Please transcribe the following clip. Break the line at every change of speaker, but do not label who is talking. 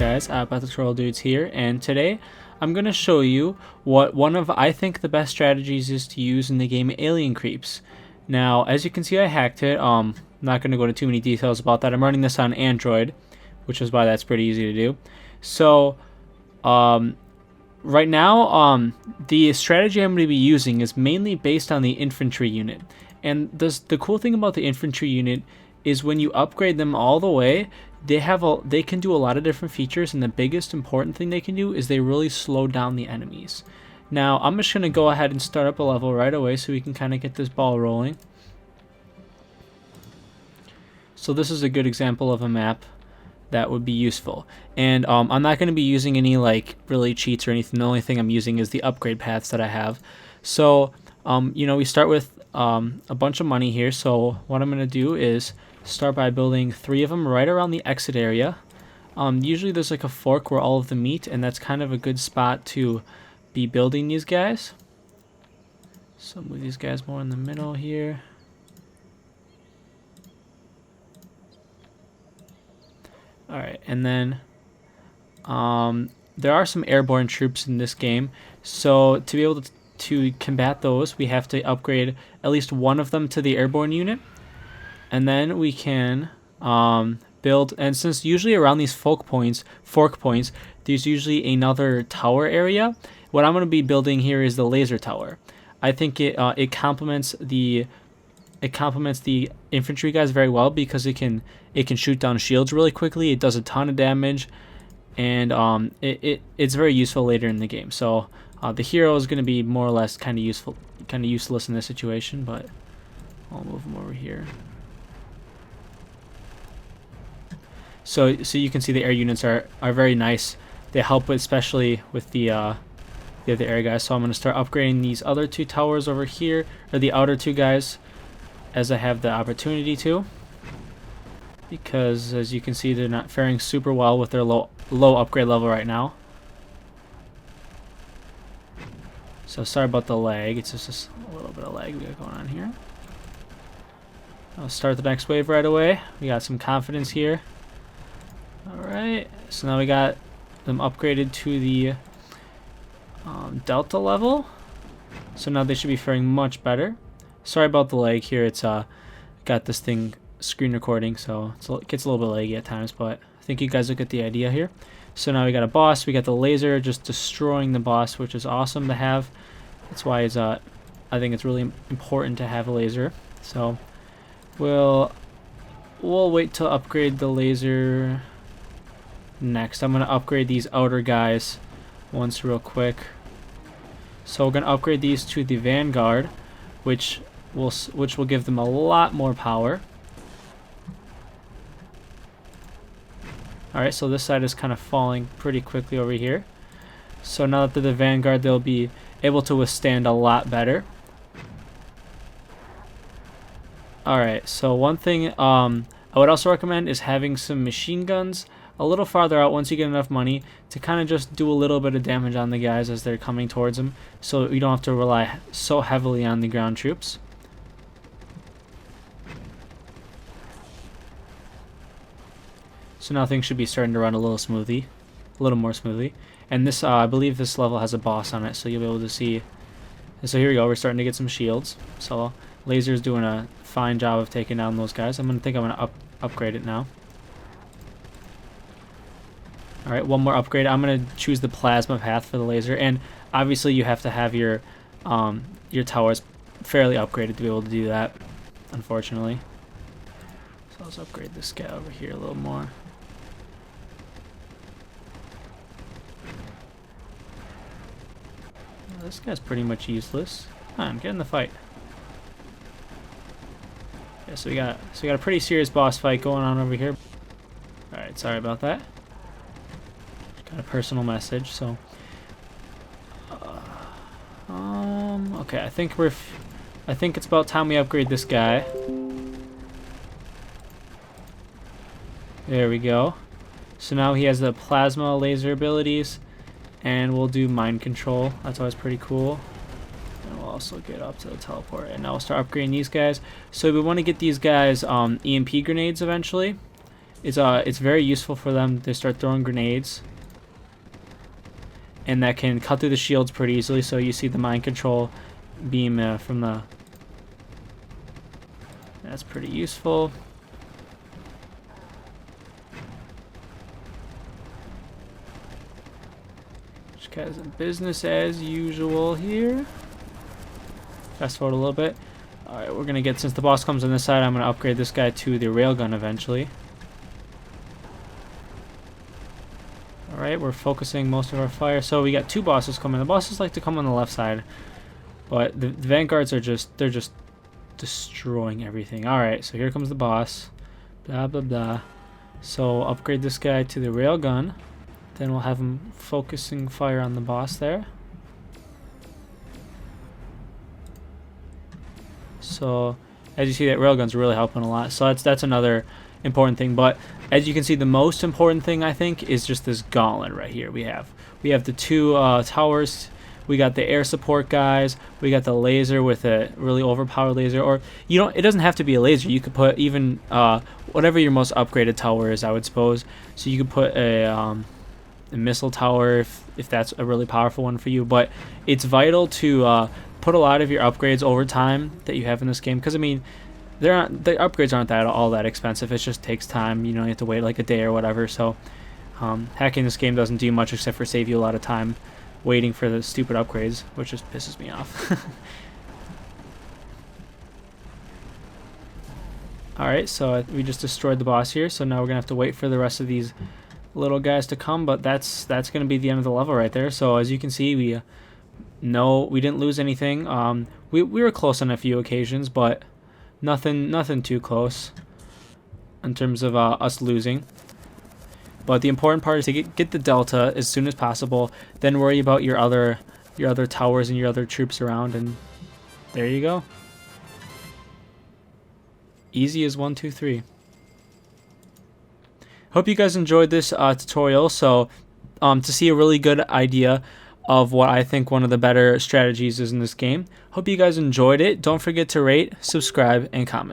guys? ipodtutorialdudes here, and today I'm going to show you what one of I think the best strategies is to use in the game Alien Creeps. Now, as you can see, I hacked it. I'm not going to go into too many details about that. I'm running this on Android, which is why that's pretty easy to do. So, right now, the strategy I'm going to be using is mainly based on the infantry unit. And the cool thing about the infantry unit is when you upgrade them all the way, they can do a lot of different features, and the biggest important thing they can do is they really slow down the enemies. Now, I'm just going to go ahead and start up a level right away so we can kind of get this ball rolling. So this is a good example of a map that would be useful. And I'm not going to be using any like really cheats or anything. The only thing I'm using is the upgrade paths that I have. So, you know, we start with a bunch of money here. So what I'm going to do is start by building 3 of them right around the exit area. Usually there's like a fork where all of them meet, and that's kind of a good spot to be building these guys. So move these guys more in the middle here. Alright, and then there are some airborne troops in this game, so to be able to combat those, we have to upgrade at least one of them to the airborne unit. And then we can build, and since usually around these fork points, there's usually another tower area. What I'm going to be building here is the laser tower. I think it complements the infantry guys very well because it can shoot down shields really quickly. It does a ton of damage, and it's very useful later in the game. So the hero is going to be more or less kind of useless in this situation, but I'll move him over here. So you can see the air units are very nice. They help especially with the other air guys. So I'm going to start upgrading these other 2 towers over here, or the outer 2 guys, as I have the opportunity to. Because as you can see, they're not faring super well with their low upgrade level right now. So sorry about the lag. It's just a little bit of lag we got going on here. I'll start the next wave right away. We got some confidence here. Alright, so now we got them upgraded to the Delta level. So now they should be faring much better. Sorry about the lag here. It's got this thing screen recording, so it gets a little bit laggy at times, but I think you guys will get the idea here. So now we got a boss. We got the laser just destroying the boss, which is awesome to have. That's why it's I think it's really important to have a laser. So we'll wait to upgrade the laser next. I'm going to upgrade these outer guys once real quick. So we're going to upgrade these to the Vanguard, which will give them a lot more power. Alright, so this side is kind of falling pretty quickly over here. So now that they're the Vanguard, they'll be able to withstand a lot better. Alright, so one thing I would also recommend is having some machine guns a little farther out once you get enough money to kind of just do a little bit of damage on the guys as they're coming towards them, so you don't have to rely so heavily on the ground troops. So now things should be starting to run a little more smoothly. And this, I believe this level has a boss on it, so you'll be able to see. So here we go, we're starting to get some shields. So Laser's doing a fine job of taking down those guys. I'm gonna upgrade it now. Alright, one more upgrade. I'm going to choose the plasma path for the laser, and obviously you have to have your towers fairly upgraded to be able to do that, unfortunately. So let's upgrade this guy over here a little more. Well, this guy's pretty much useless. Come on, get in the fight. Yeah, so we got a pretty serious boss fight going on over here. Alright, sorry about that. Got a personal message, so okay, I think it's about time we upgrade this guy. There we go. So now he has the plasma laser abilities, and we'll do mind control. That's always pretty cool. And we'll also get up to the teleport, and now we'll start upgrading these guys. So we want to get these guys EMP grenades eventually. It's very useful for them to start throwing grenades, and that can cut through the shields pretty easily. So you see the mind control beam from the. That's pretty useful. Just guys, business as usual here. Fast forward a little bit. Alright, we're gonna get, since the boss comes on this side, I'm gonna upgrade this guy to the railgun eventually. Alright, we're focusing most of our fire. So we got two bosses coming. The bosses like to come on the left side, but the vanguards are they're just destroying everything. Alright, so here comes the boss. Blah blah blah. So upgrade this guy to the railgun. Then we'll have him focusing fire on the boss there. So as you see, that railgun's really helping a lot. So that's another important thing. But as you can see, the most important thing, I think, is just this gauntlet right here. We have the two towers. We got the air support guys. We got the laser with a really overpowered laser. Or it doesn't have to be a laser. You could put even whatever your most upgraded tower is, I would suppose. So you could put a missile tower if that's a really powerful one for you. But it's vital to put a lot of your upgrades over time that you have in this game, because I mean, the upgrades aren't all that expensive. It just takes time. You have to wait like a day or whatever. So hacking this game doesn't do much except for save you a lot of time waiting for the stupid upgrades, which just pisses me off. Alright, so we just destroyed the boss here, so now we're gonna have to wait for the rest of these little guys to come, but that's gonna be the end of the level right there. So as you can see, we didn't lose anything. We were close on a few occasions, but nothing too close in terms of us losing. But the important part is to get the delta as soon as possible, then worry about your other towers and your other troops around, and there you go. Easy as 1, 2, 3. Hope you guys enjoyed this tutorial. So to see a really good idea of what I think one of the better strategies is in this game. Hope you guys enjoyed it. Don't forget to rate, subscribe, and comment.